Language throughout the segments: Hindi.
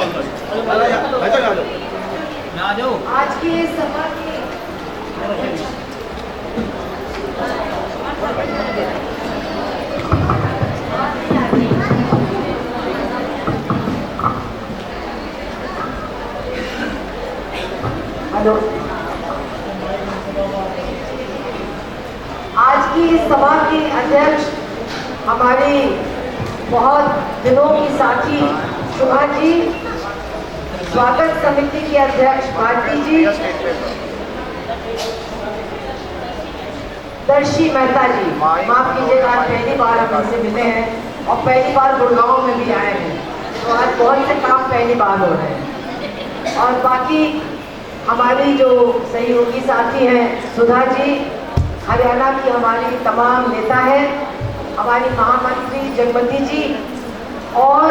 आज की इस सभा की हेलो, आज की इस सभा के अध्यक्ष हमारी बहुत दिनों की साथी सुभा जी, स्वागत समिति के अध्यक्ष भारती जी, दर्शी मेहता जी, माफ कीजिएगा आज पहली बार हम इनसे मिले हैं और पहली बार गुड़गांव में भी आए हैं, तो आज बहुत से काम पहली बार हो रहे हैं। और बाकी हमारी जो सहयोगी साथी हैं, सुधा जी, हरियाणा की हमारी तमाम नेता हैं, हमारी महामंत्री जगमती जी, और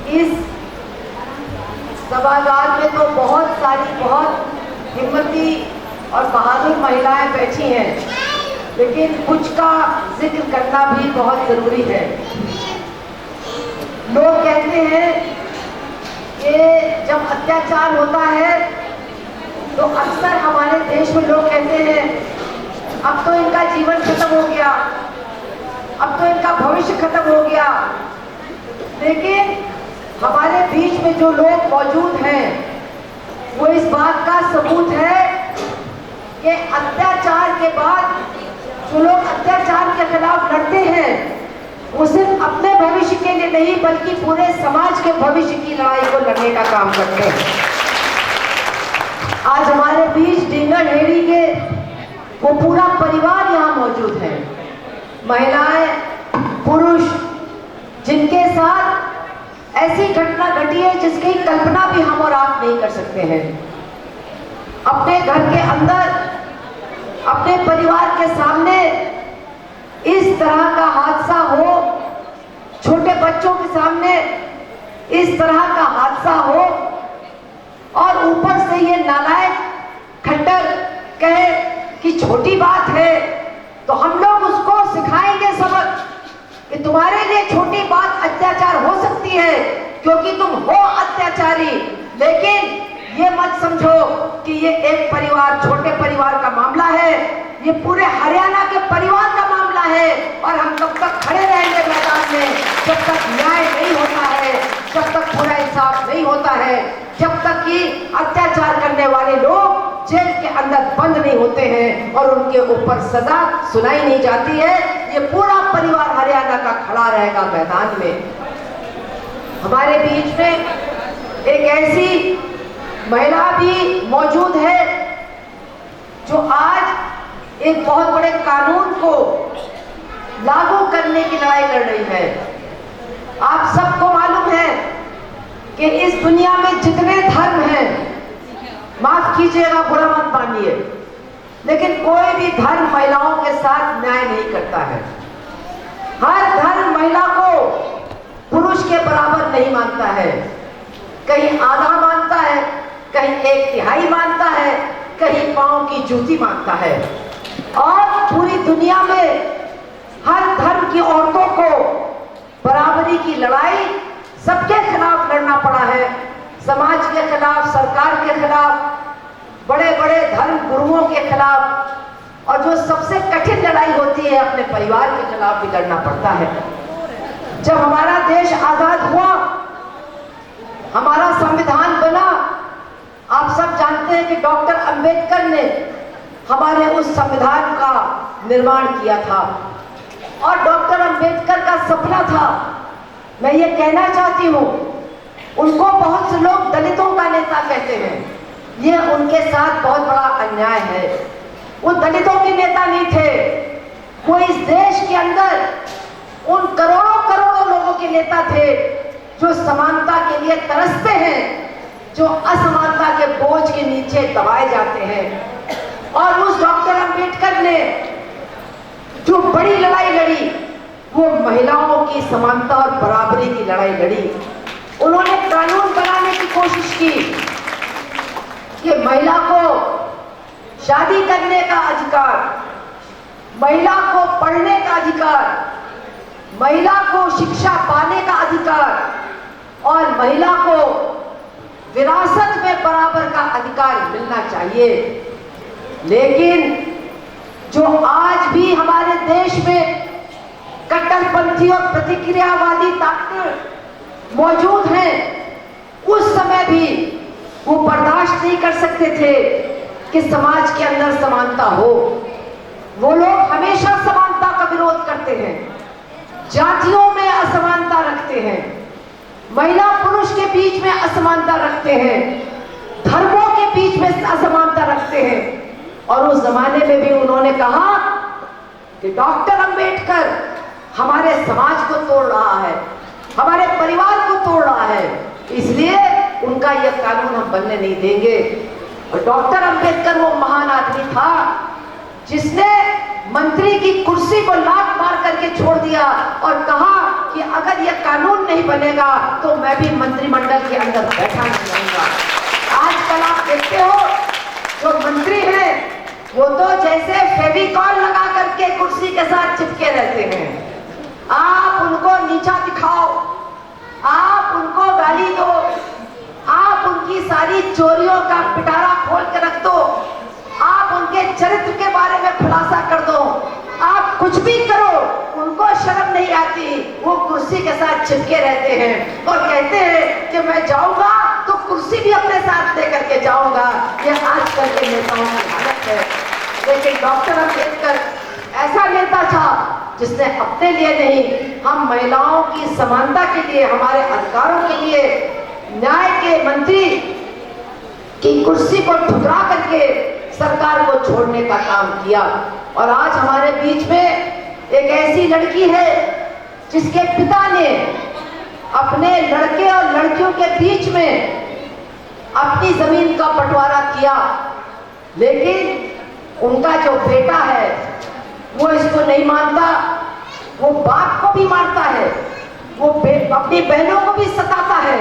इस सभागार में तो बहुत सारी बहुत हिम्मती और बहादुर महिलाएं बैठी हैं, लेकिन कुछ का जिक्र करना भी बहुत जरूरी है। लोग कहते हैं कि जब अत्याचार होता है तो अक्सर हमारे देश में लोग कहते हैं अब तो इनका जीवन खत्म हो गया, अब तो इनका भविष्य खत्म हो गया। लेकिन हमारे बीच में जो लोग मौजूद हैं वो इस बात का सबूत है कि अत्याचार के बाद जो लोग अत्याचार के खिलाफ लड़ते हैं वो सिर्फ अपने भविष्य के लिए नहीं बल्कि पूरे समाज के भविष्य की लड़ाई को लड़ने का काम करते हैं। आज हमारे बीच ढींगड़ हेड़ी के वो पूरा परिवार यहाँ मौजूद है, महिलाएं, पुरुष, जिनके साथ ऐसी घटना घटी है जिसकी कल्पना भी हम और आप नहीं कर सकते हैं। अपने घर के अंदर, अपने परिवार के सामने इस तरह का हादसा हो, छोटे बच्चों के सामने इस तरह का हादसा हो, और ऊपर से ये नालायक खट्टर कहे कि छोटी बात है, तो हम लोग उसको सिखाएंगे सबक कि तुम्हारे लिए छोटी बात अत्याचार हो सकती है क्योंकि तुम हो अत्याचारी, लेकिन ये मत समझो कि ये एक परिवार, छोटे परिवार का मामला है, ये पूरे हरियाणा के परिवार का मामला है। और हम तब तक खड़े रहेंगे मैदान में जब तक न्याय नहीं होता है, जब तक पूरा इंसाफ नहीं होता है, जब तक कि अत्याचार करने वाले लोग जेल के अंदर बंद नहीं होते हैं और उनके ऊपर सजा सुनाई नहीं जाती है। ये पूरा परिवार हरियाणा का खड़ा रहेगा मैदान में। हमारे बीच में एक ऐसी महिला भी मौजूद है जो आज एक बहुत बड़े कानून को लागू करने की लड़ाई लड़ रही है। आप सबको मालूम है कि इस दुनिया में जितने धर्म हैं, माफ कीजिएगा बुरा मत मानिए, लेकिन कोई भी धर्म महिलाओं के साथ न्याय नहीं करता है। हर धर्म महिला को पुरुष के बराबर नहीं मानता है, कहीं आधा मानता है, कहीं 1/3 मानता है, कहीं पांव की जूती मानता है। और पूरी दुनिया में हर धर्म की औरतों को बराबरी की लड़ाई सबके खिलाफ लड़ना पड़ा है, समाज के खिलाफ, सरकार के खिलाफ, बड़े बड़े धर्म गुरुओं के खिलाफ, और जो सबसे कठिन लड़ाई होती है अपने परिवार के खिलाफ भी लड़ना पड़ता है। जब हमारा देश आजाद हुआ, हमारा संविधान बना, आप सब जानते हैं कि डॉक्टर अंबेडकर ने हमारे उस संविधान का निर्माण किया था। और डॉक्टर अंबेडकर का सपना था, मैं ये कहना चाहती हूँ, उनको बहुत से लोग दलितों का नेता कहते हैं, ये उनके साथ बहुत बड़ा अन्याय है। वो दलितों के नेता नहीं थे, वो इस देश के अंदर उन करोड़ों करोड़ों लोगों के नेता थे जो समानता के लिए तरसते हैं, जो असमानता के बोझ के नीचे दबाए जाते हैं। और उस डॉक्टर अंबेडकर ने जो बड़ी लड़ाई लड़ी वो महिलाओं की समानता और बराबरी की लड़ाई लड़ी। उन्होंने कानून बनाने की कोशिश की कि महिला को शादी करने का अधिकार, महिला को पढ़ने का अधिकार, महिला को शिक्षा पाने का अधिकार और महिला को विरासत में बराबर का अधिकार मिलना चाहिए। लेकिन जो आज भी हमारे देश में कट्टरपंथी और प्रतिक्रियावादी ताकतें मौजूद हैं, उस समय भी वो बर्दाश्त नहीं कर सकते थे कि समाज के अंदर समानता हो। वो लोग हमेशा समानता का विरोध करते हैं, जातियों में असमानता रखते हैं, महिला पुरुष के बीच में असमानता रखते हैं, धर्मों के बीच में असमानता रखते हैं। और उस जमाने में भी उन्होंने कहा कि डॉक्टर अंबेडकर हमारे समाज को तोड़ रहा है, हमारे परिवार को तोड़ रहा है, इसलिए उनका यह कानून हम बनने नहीं देंगे। और डॉक्टर अंबेडकर वो महान आदमी था जिसने मंत्री की कुर्सी को लात मार करके छोड़ दिया और कहा कि अगर यह कानून नहीं बनेगा तो मैं भी मंत्रिमंडल के अंदर बैठा नहीं रहूंगा। आजकल आप देखते हो जो मंत्री हैं वो तो जैसे फेविकॉल लगा करके कुर्सी के साथ चिपके रहते हैं। आप उनको नीचा दिखाओ, आप उनको गाली दो, आप उनकी सारी चोरियों का पिटारा खोल के रख दो, आप उनके चरित्र के बारे में खुलासा कर दो, आप कुछ भी करो, उनको शर्म नहीं आती। वो कुर्सी के साथ चिपके रहते हैं और कहते हैं कि मैं जाऊंगा तो कुर्सी भी अपने साथ लेकर के जाऊंगा। ये आजकल के नेताओं की हालत है। लेकिन डॉक्टर अंबेडकर ऐसा नेता था जिसने अपने लिए नहीं, हम महिलाओं की समानता के लिए, हमारे अधिकारों के लिए न्याय के मंत्री की कुर्सी को ठुकरा करके सरकार को छोड़ने का काम किया। और आज हमारे बीच में एक ऐसी लड़की है जिसके पिता ने अपने लड़के और लड़कियों के बीच में अपनी जमीन का बंटवारा किया, लेकिन उनका जो बेटा है वो इसको नहीं मानता, वो बाप को भी मारता है, वो अपनी बहनों को भी सताता है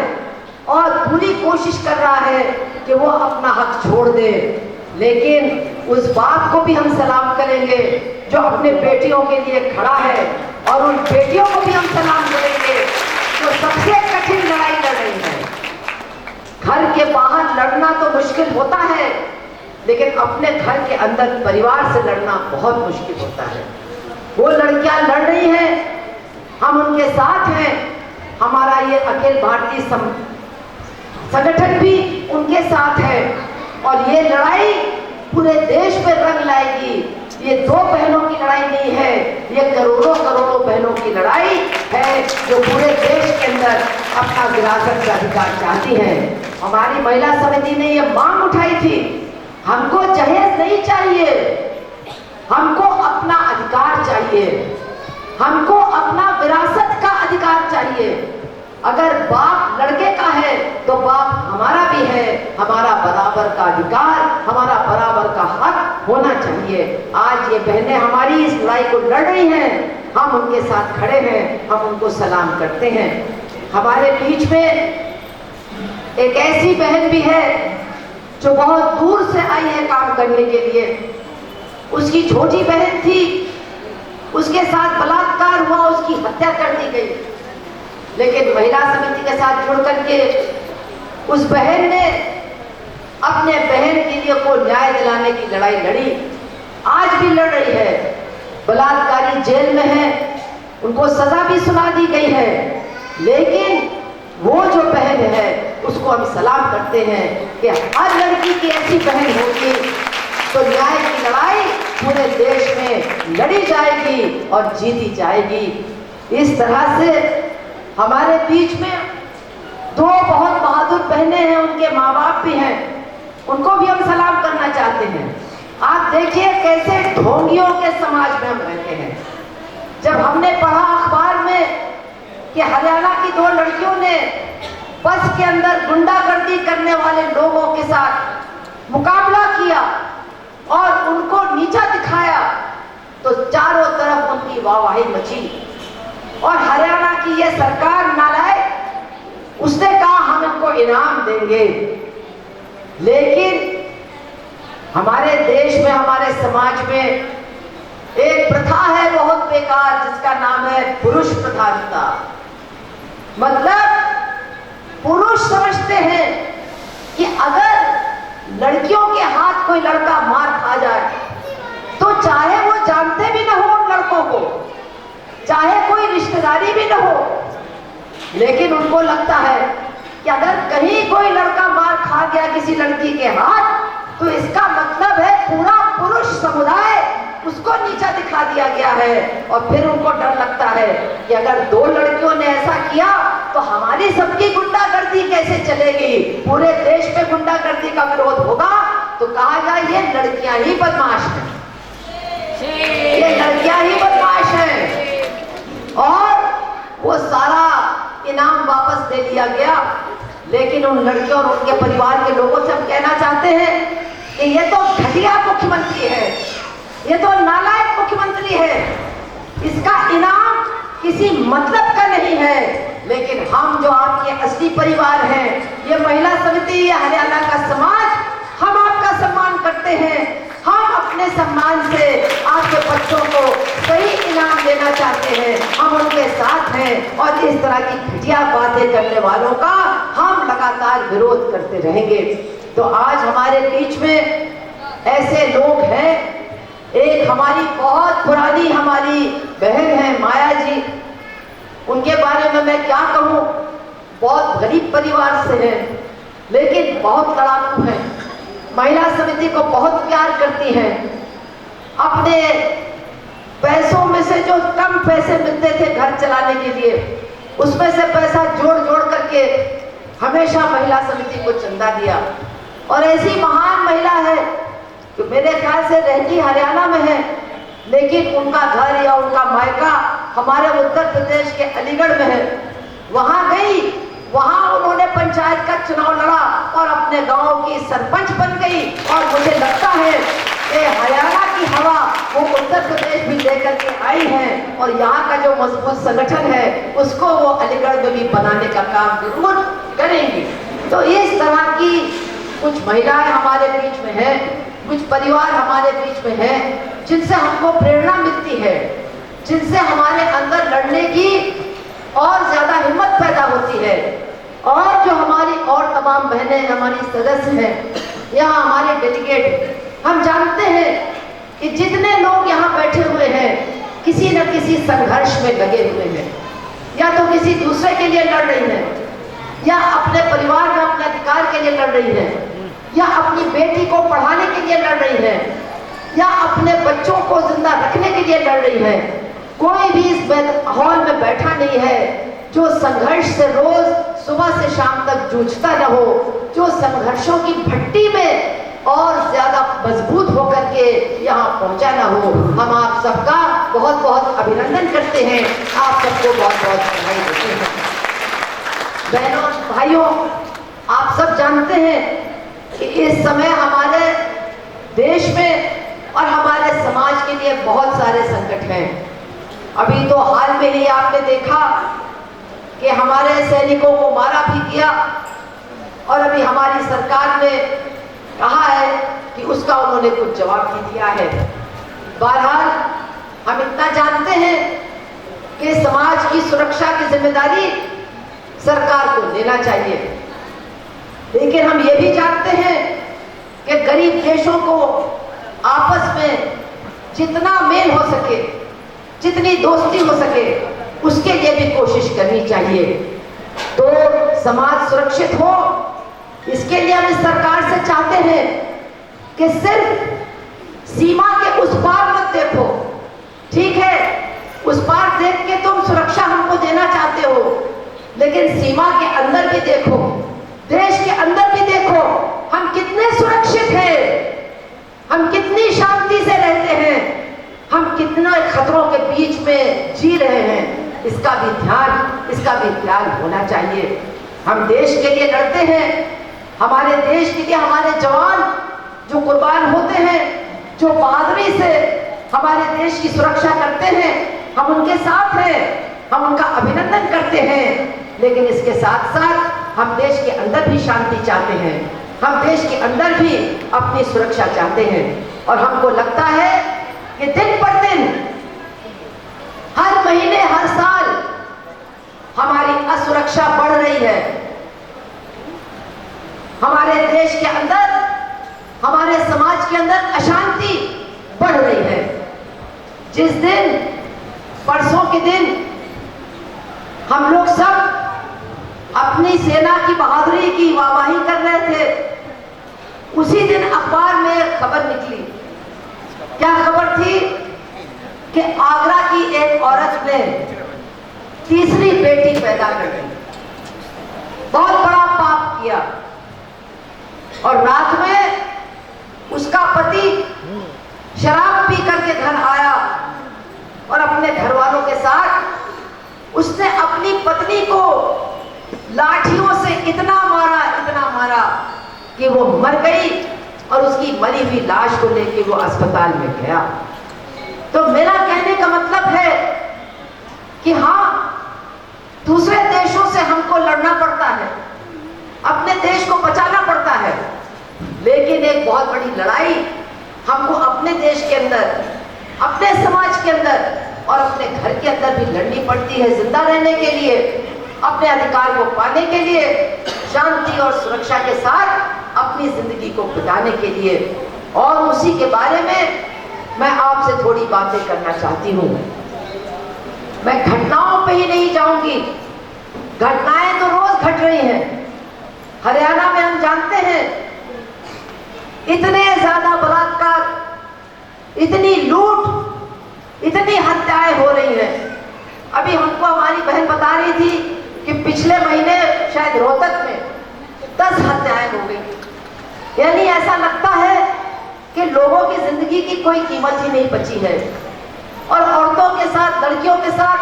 और पूरी कोशिश कर रहा है कि वो अपना हक छोड़ दे। लेकिन उस बाप को भी हम सलाम करेंगे जो अपने बेटियों के लिए खड़ा है, और उन बेटियों को भी हम सलाम करेंगे जो सबसे कठिन लड़ाई लड़ रही है। घर के बाहर लड़ना तो मुश्किल होता है, लेकिन अपने घर के अंदर परिवार से लड़ना बहुत मुश्किल होता है। वो लड़कियां लड़ रही हैं, हम उनके साथ हैं। हमारा ये अखिल भारतीय संगठन भी उनके साथ है और ये लड़ाई पूरे देश में रंग लाएगी। ये दो बहनों की लड़ाई नहीं है, ये करोड़ों करोड़ों बहनों की लड़ाई है जो पूरे देश के अंदर अपना विरासत का अधिकार चाहती है। हमारी महिला समिति ने ये मांग उठाई थी, हमको जहेज नहीं चाहिए, हमको अपना अधिकार चाहिए, हमको अपना विरासत का अधिकार चाहिए। अगर बाप लड़के का है तो बाप हमारा भी है, हमारा बराबर का अधिकार, हमारा बराबर का हक होना चाहिए। आज ये बहनें हमारी इस लड़ाई को लड़ रही हैं, हम उनके साथ खड़े हैं, हम उनको सलाम करते हैं। हमारे बीच में एक ऐसी बहन भी है जो बहुत दूर से आई है काम करने के लिए। उसकी छोटी बहन थी, उसके साथ बलात्कार हुआ, उसकी हत्या कर दी गई, लेकिन महिला समिति के साथ जुड़ करके उस बहन ने अपने बहन के लिए को न्याय दिलाने की लड़ाई लड़ी, आज भी लड़ रही है। बलात्कारी जेल में है, उनको सजा भी सुना दी गई है, लेकिन वो जो बहन है उसको हम सलाम करते हैं कि हर लड़की की ऐसी बहन होगी तो न्याय की लड़ाई पूरे देश में लड़ी जाएगी और जीती जाएगी। इस तरह से हमारे बीच में दो बहुत बहादुर बहनें हैं, उनके माँ बाप भी हैं, उनको भी हम सलाम करना चाहते हैं। आप देखिए कैसे ढोंगियों के समाज में हम रहते हैं। जब हमने पढ़ा अखबार में कि हरियाणा की दो लड़कियों ने बस के अंदर गुंडागर्दी करने वाले लोगों के साथ मुकाबला किया और उनको नीचा दिखाया, तो चारों तरफ उनकी वाहवाही मची। और हरियाणा की ये सरकार नालायक, उसने कहा हम इनको इनाम देंगे। लेकिन हमारे देश में, हमारे समाज में एक प्रथा है बहुत बेकार, जिसका नाम है पुरुष प्रधानता। मतलब पुरुष समझते हैं अगर लड़कियों के हाथ कोई लड़का मार खा जाए तो चाहे वो जानते भी न हो उन लड़कों को, चाहे कोई रिश्तेदारी भी न हो, लेकिन उनको लगता है कि अगर कहीं कोई लड़का मार खा गया किसी लड़की के हाथ तो इसका मतलब है पूरा पुरुष समुदाय उसको नीचा दिखा दिया गया है। और फिर उनको डर लगता है कि अगर दो लड़कियों ने ऐसा किया तो हमारी सबकी गुंडागर्दी कैसे चलेगी, पूरे देश में गुंडागर्दी का विरोध होगा। तो कहा जाए ये लड़कियां ही बदमाश हैं, ये लड़कियां ही बदमाश हैं। और वो सारा इनाम वापस दे दिया गया। लेकिन उन लड़कियों और उनके परिवार के लोगों से हम कहना चाहते हैं कि ये तो घटिया मुख्यमंत्री है, ये तो नालायक मुख्यमंत्री है, इसका इनाम किसी मतलब का नहीं है। लेकिन हम जो आपके असली परिवार हैं, ये महिला समिति, ये हरियाणा का समाज, हम आपका सम्मान करते हैं। हम अपने सम्मान से आपके बच्चों को सही इनाम देना चाहते हैं, हम उनके साथ हैं और इस तरह की घटिया बातें करने वालों का हम लगातार विरोध करते रहेंगे। तो आज हमारे बीच में ऐसे लोग हैं, एक हमारी बहुत पुरानी हमारी बहन है माया जी, उनके बारे में मैं क्या कहूँ, बहुत गरीब परिवार से हैं लेकिन बहुत लड़ाकू हैं, महिला समिति को बहुत प्यार करती हैं। अपने पैसों में से जो कम पैसे मिलते थे घर चलाने के लिए, उसमें से पैसा जोड़ जोड़ करके हमेशा महिला समिति को चंदा दिया। और ऐसी महान महिला है जो मेरे ख्याल से रहती हरियाणा में है, लेकिन उनका घर या उनका मायका हमारे उत्तर प्रदेश के अलीगढ़ में है। वहां गई, वहां उन्होंने पंचायत का चुनाव लड़ा और अपने गांव की सरपंच बन गई। और मुझे लगता है कि हरियाणा की हवा वो उत्तर प्रदेश भी लेकर के आई है और यहाँ का जो मजबूत संगठन है उसको वो अलीगढ़ में भी बनाने का काम जरूर करेंगे। तो इस तरह की कुछ महिलाएं हमारे बीच में हैं, कुछ परिवार हमारे बीच में हैं, जिनसे हमको प्रेरणा मिलती है, जिनसे हमारे अंदर लड़ने की और ज्यादा हिम्मत पैदा होती है। और जो हमारी और तमाम बहनें हमारी सदस्य हैं, यहाँ हमारे डेलीगेट, हम जानते हैं कि जितने लोग यहाँ बैठे हुए हैं किसी न किसी संघर्ष में लगे हुए हैं, या तो किसी दूसरे के लिए लड़ रही हैं, या अपने परिवार में अपने अधिकार के लिए लड़ रही हैं, या अपनी बेटी को पढ़ाने के लिए लड़ रही हैं, या अपने बच्चों को जिंदा रखने के लिए लड़ रही हैं। कोई भी इस हॉल में बैठा नहीं है जो संघर्ष से रोज सुबह से शाम तक जूझता न हो, जो संघर्षों की भट्टी में और ज्यादा मजबूत होकर के यहाँ पहुंचा न हो। हम आप सबका बहुत बहुत अभिनंदन करते हैं, आप सबको बहुत बहुत बधाई देते हैं। बहनों भाइयों, आप सब जानते हैं कि इस समय हमारे देश में और हमारे समाज के लिए बहुत सारे संकट हैं। अभी तो हाल में ही आपने देखा कि हमारे सैनिकों को मारा भी गया और अभी हमारी सरकार ने कहा है कि उसका उन्होंने कुछ जवाब भी दिया है। बहरहाल हम इतना जानते हैं कि समाज की सुरक्षा की जिम्मेदारी सरकार को लेना चाहिए, लेकिन हम ये भी जानते हैं कि गरीब देशों को आपस में जितना मेल हो सके, जितनी दोस्ती हो सके, उसके लिए भी कोशिश करनी चाहिए। तो समाज सुरक्षित हो, इसके लिए हम इस सरकार से चाहते हैं कि सिर्फ सीमा के उस पार मत देखो। ठीक है, उस पार देख के तुम सुरक्षा हमको देना चाहते हो, लेकिन सीमा के अंदर भी देखो, देश के अंदर भी देखो, हम कितने सुरक्षित हैं, हम कितनी शांति से रहते हैं, हम कितना खतरों के बीच में जी रहे हैं, इसका भी ध्यान होना चाहिए। हम देश के लिए लड़ते हैं, हमारे देश के लिए हमारे जवान जो कुर्बान होते हैं, जो बहादुरी से हमारे देश की सुरक्षा करते हैं, हम उनके साथ हैं, हम उनका अभिनंदन करते हैं। लेकिन इसके साथ साथ हम देश के अंदर भी शांति चाहते हैं, हम देश के अंदर भी अपनी सुरक्षा चाहते हैं। और हमको लगता है कि दिन पर दिन, हर महीने, हर साल हमारी असुरक्षा बढ़ रही है। हमारे देश के अंदर, हमारे समाज के अंदर अशांति बढ़ रही है। जिस दिन, परसों के दिन हम लोग सब अपनी सेना की बहादुरी की वाहवाही कर रहे थे, उसी दिन अखबार में एक खबर निकली। क्या खबर थी कि आगरा की एक औरत ने तीसरी बेटी पैदा कर दी, बहुत बड़ा पाप किया। और रात में उसका पति शराब पी करके घर आया और अपने घर वालों के साथ उसने अपनी पत्नी को लाठियों से इतना मारा कि वो मर गई और उसकी मरी हुई लाश को लेके वो अस्पताल में गया। तो मेरा कहने का मतलब है कि हाँ, दूसरे देशों से हमको लड़ना पड़ता है, अपने देश को बचाना पड़ता है, लेकिन एक बहुत बड़ी लड़ाई हमको अपने देश के अंदर, अपने समाज के अंदर और अपने घर के अंदर भी लड़नी पड़ती है, जिंदा रहने के लिए, अपने अधिकार को पाने के लिए, शांति और सुरक्षा के साथ अपनी जिंदगी को बिताने के लिए। और उसी के बारे में मैं आपसे थोड़ी बातें करना चाहती हूँ। मैं घटनाओं पे ही नहीं जाऊंगी, घटनाएं तो रोज घट रही हैं। हरियाणा में हम जानते हैं इतने ज्यादा बलात्कार, इतनी लूट, इतनी हत्याएं हो रही हैं। अभी हमको हमारी बहन बता रही थी कि पिछले महीने शायद रोहतक में 10 हत्याएं हो गई। यानी ऐसा लगता है कि लोगों की जिंदगी की कोई कीमत ही नहीं बची है। और औरतों के साथ, लड़कियों के साथ,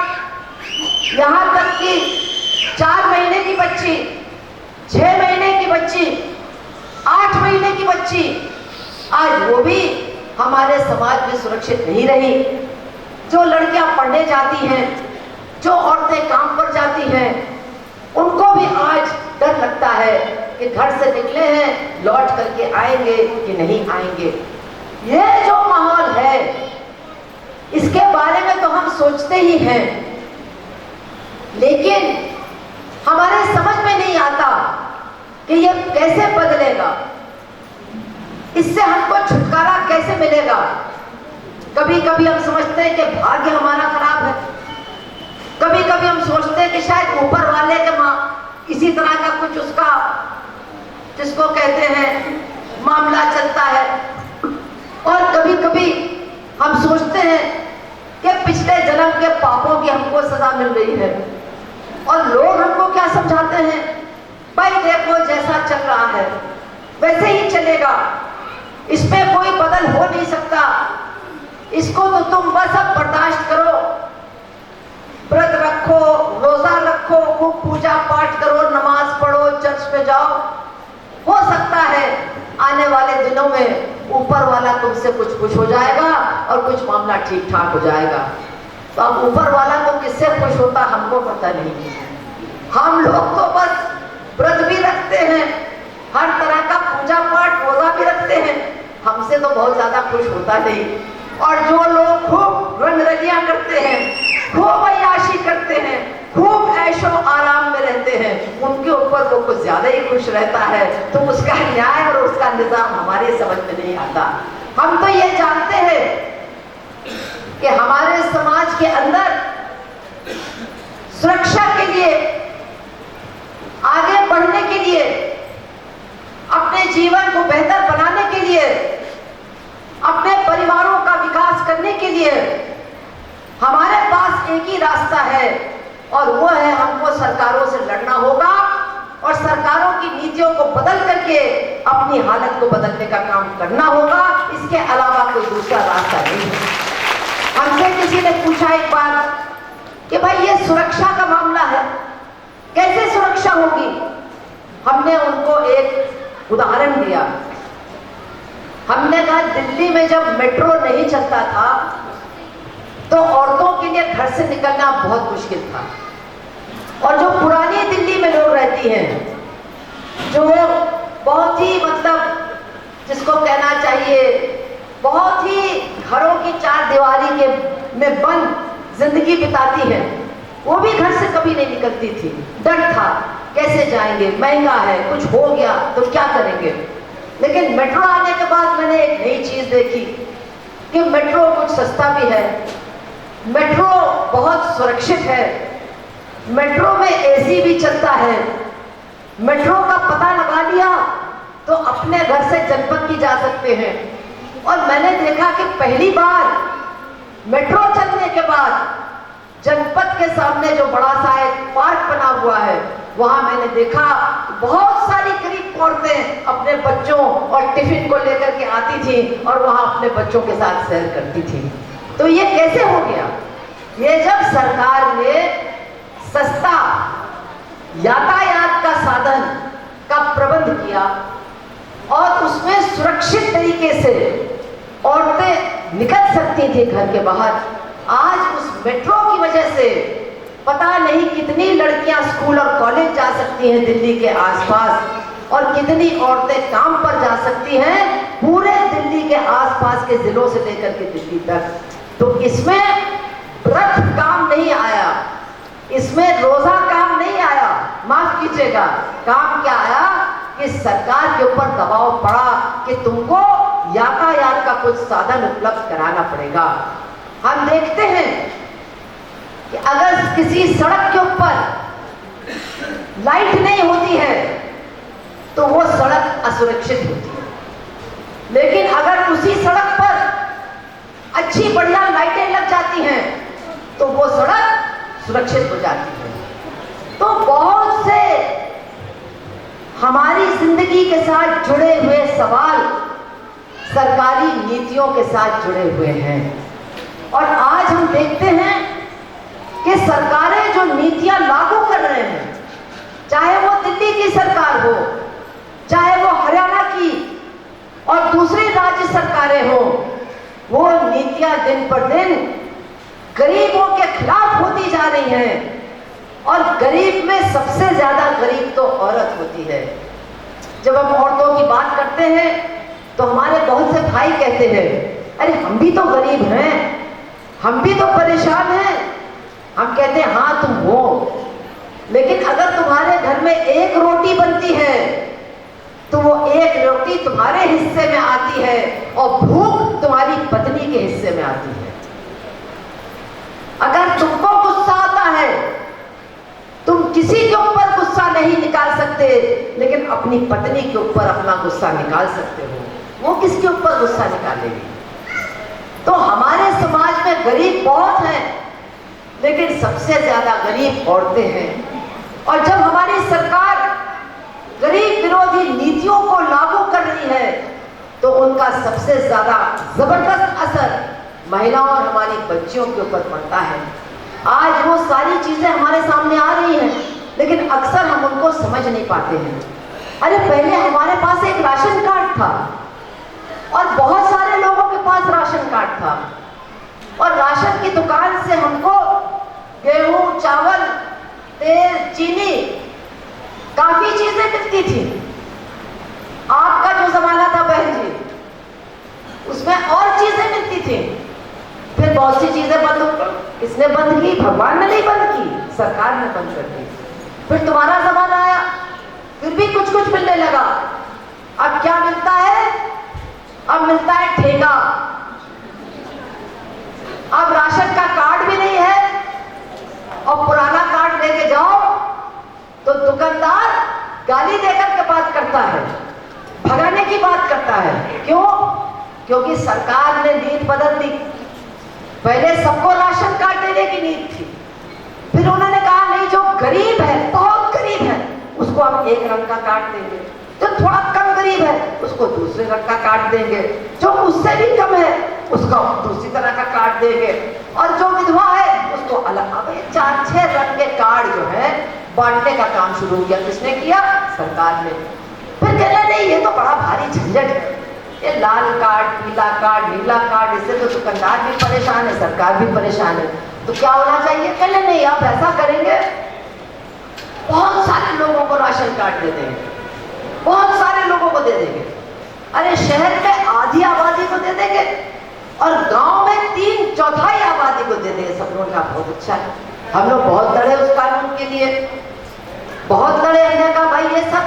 यहाँ तक कि 4 महीने की बच्ची, 6 महीने की बच्ची, 8 महीने की बच्ची, आज वो भी हमारे समाज में सुरक्षित नहीं रही। जो लड़कियां पढ़ने जाती हैं, जो औरतें काम पर जाती हैं, उनको भी आज डर लगता है कि घर से निकले हैं, लौट करके आएंगे कि नहीं आएंगे। ये जो माहौल है, इसके बारे में तो हम सोचते ही हैं, लेकिन हमारे समझ में नहीं आता कि ये कैसे बदलेगा, इससे हमको छुटकारा कैसे मिलेगा। कभी कभी हम समझते हैं कि भाग्य हमारा खराब है, कभी कभी हम सोचते हैं कि शायद ऊपर वाले के इसी तरह का कुछ उसका, जिसको कहते हैं, मामला चलता है। और कभी कभी हम सोचते हैं कि पिछले जन्म के पापों की हमको सजा मिल रही है। और लोग हमको क्या समझाते हैं, भाई देखो जैसा चल रहा है वैसे ही चलेगा, इसमें कोई बदल हो नहीं सकता, इसको तो तुम बस अब बर्दाश्त करो, व्रत रखो, रोजा रखो, खूब पूजा पाठ करो, नमाज पढ़ो, चर्च पे जाओ, हो सकता है आने वाले दिनों में ऊपर वाला तुमसे कुछ खुश हो जाएगा और कुछ मामला ठीक ठाक हो जाएगा। तो अब ऊपर वाला तो किससे खुश होता हमको पता नहीं। हम लोग तो बस व्रत भी रखते हैं, हर तरह का पूजा पाठ, रोजा भी रखते हैं, हमसे तो बहुत ज्यादा खुश होता नहीं। और जो लोग खूब रंगरलियां करते हैं, खूब अय्याशी करते हैं, खूब ऐशो आराम में रहते हैं, उनके ऊपर वो कुछ ज्यादा ही खुश रहता है। तो उसका न्याय और उसका निजाम हमारे समझ में नहीं आता। हम तो ये जानते हैं कि हमारे समाज के अंदर सुरक्षा के लिए, आगे बढ़ने के लिए, अपने जीवन को बेहतर बनाने के लिए, अपने परिवारों का विकास करने के लिए हमारे पास एक ही रास्ता है, और वो है हमको सरकारों से लड़ना होगा और सरकारों की नीतियों को बदल करके अपनी हालत को बदलने का काम करना होगा। इसके अलावा कोई दूसरा रास्ता नहीं है। हमसे किसी ने पूछा एक बार कि भाई ये सुरक्षा का मामला है, कैसे सुरक्षा होगी? हमने उनको एक उदाहरण दिया। हमने कहा दिल्ली में जब मेट्रो नहीं चलता था तो औरतों के लिए घर से निकलना बहुत मुश्किल था। और जो पुरानी दिल्ली में लोग रहती हैं, जो बहुत ही जिसको कहना चाहिए बहुत ही घरों की 4 दीवारी के में बंद जिंदगी बिताती है, वो भी घर से कभी नहीं निकलती थी। डर था कि कैसे जाएंगे, महंगा है, कुछ हो गया तो क्या करेंगे। लेकिन मेट्रो आने के बाद मैंने एक नई चीज देखी कि मेट्रो कुछ सस्ता भी है, मेट्रो बहुत सुरक्षित है, मेट्रो में एसी भी चलता है, मेट्रो का पता लगा लिया तो अपने घर से जनपद भी जा सकते हैं। और मैंने देखा कि पहली बार मेट्रो चलने के बाद जनपद के सामने जो बड़ा सा एक पार्क बना हुआ है, वहां मैंने देखा बहुत सारी गरीब औरतें अपने बच्चों और टिफिन को लेकर के आती थी और वहां अपने बच्चों के साथ सैर करती थी। तो ये कैसे हो गया? ये जब सरकार ने सस्ता यातायात का साधन का प्रबंध किया और उसमें सुरक्षित तरीके से औरतें निकल सकती थी घर के बाहर। आज उस मेट्रो की वजह से पता नहीं कितनी लड़कियां स्कूल और कॉलेज जा सकती हैं दिल्ली के आसपास, और कितनी औरतें काम पर जा सकती हैं पूरे दिल्ली के आसपास के जिलों से लेकर के दिल्ली तक। तो इसमें व्रत काम नहीं आया, इसमें रोजा काम नहीं आया, माफ कीजिएगा, काम क्या आया कि सरकार के ऊपर दबाव पड़ा कि तुमको यातायात का कुछ साधन उपलब्ध कराना पड़ेगा। हम देखते हैं कि अगर किसी सड़क के ऊपर लाइट नहीं होती है तो वो सड़क असुरक्षित होती है, लेकिन अगर उसी सड़क पर अच्छी बढ़िया लाइटें लग जाती हैं तो वो सड़क सुरक्षित हो जाती है। तो बहुत से हमारी जिंदगी के साथ जुड़े हुए सवाल सरकारी नीतियों के साथ जुड़े हुए हैं, और आज हम देखते हैं कि सरकारें जो नीतियां लागू कर रहे हैं, चाहे वो दिल्ली की सरकार हो, चाहे वो हरियाणा की और दूसरी राज्य सरकारें हो, वो नीतियां दिन पर दिन गरीबों के खिलाफ होती जा रही हैं। और गरीब में सबसे ज्यादा गरीब तो औरत होती है। जब हम औरतों की बात करते हैं तो हमारे बहुत से भाई कहते हैं, अरे हम भी तो गरीब हैं, हम भी तो परेशान हैं। हम कहते हैं हाँ तुम हो, लेकिन अगर तुम्हारे घर में एक रोटी बनती है तो वो एक रोटी तुम्हारे हिस्से में आती है और भूख तुम्हारी पत्नी के हिस्से में आती है। अगर तुमको गुस्सा आता है, तुम किसी के ऊपर गुस्सा नहीं निकाल सकते, लेकिन अपनी पत्नी के ऊपर अपना गुस्सा निकाल सकते हो। वो किसके ऊपर गुस्सा निकालेगी? तो हमारे समाज में गरीब बहुत हैं, लेकिन सबसे ज्यादा गरीब औरतें हैं। और जब हमारी सरकार गरीब विरोधी नीतियों को लागू कर रही है तो उनका सबसे ज्यादा जबरदस्त असर महिलाओं और हमारी बच्चियों के ऊपर पड़ता है। आज वो सारी चीजें हमारे सामने आ रही हैं, लेकिन अक्सर हम उनको समझ नहीं पाते हैं। अरे पहले हमारे पास एक राशन कार्ड था और बहुत सारे लोगों के पास राशन कार्ड था, और राशन की दुकान से हमको गेहूं, चावल, तेल, चीनी, काफी चीजें मिलती थी। आपका जो जमाना था बहन जी, उसमें और चीजें मिलती थी। फिर बहुत सी चीजें बंद हो गई। किसने बंद की? भगवान ने नहीं बंद की, सरकार ने बंद कर दी। फिर तुम्हारा जमाना आया, फिर भी कुछ कुछ मिलने लगा। अब क्या मिलता है? अब मिलता है ठेका। अब राशन का कार्ड भी नहीं है, और पुराना कार्ड लेके जाओ तो दुकानदार गाली देकर के बात करता है, भगाने की बात करता है। क्यों? क्योंकि सरकार ने नीति बदल दी। पहले सबको राशन कार्ड देने की नीति थी, फिर उन्होंने कहा नहीं, जो गरीब है, बहुत गरीब है, उसको हम एक रंग का कार्ड देंगे, जो थोड़ा कम गरीब है उसको दूसरे रंग का कार्ड देंगे, जो उससे भी कम है उसको दूसरी तरह का कार्ड देंगे, और जो विधवा है उसको अलग। अब 4-6 रंग के कार्ड जो है बांटने का काम शुरू किया। किसने किया? सरकार ने। फिर कहना नहीं, ये तो बड़ा भारी झंझट है, ये लाल कार्ड, पीला कार्ड, नीला कार्ड, इससे तो दुकानदार भी परेशान है, सरकार भी परेशान है। तो क्या होना चाहिए? कहले नहीं, आप ऐसा करेंगे, बहुत सारे लोगों को राशन कार्ड दे देंगे, बहुत सारे लोगों को दे देंगे। अरे शहर में आधी आबादी को दे देंगे और गांव में 3/4 आबादी को दे देंगे। सब लोगों का बहुत अच्छा है, हम लोग बहुत लड़े उस कानून के लिए, बहुत लड़े, हमने कहा भाई ये सब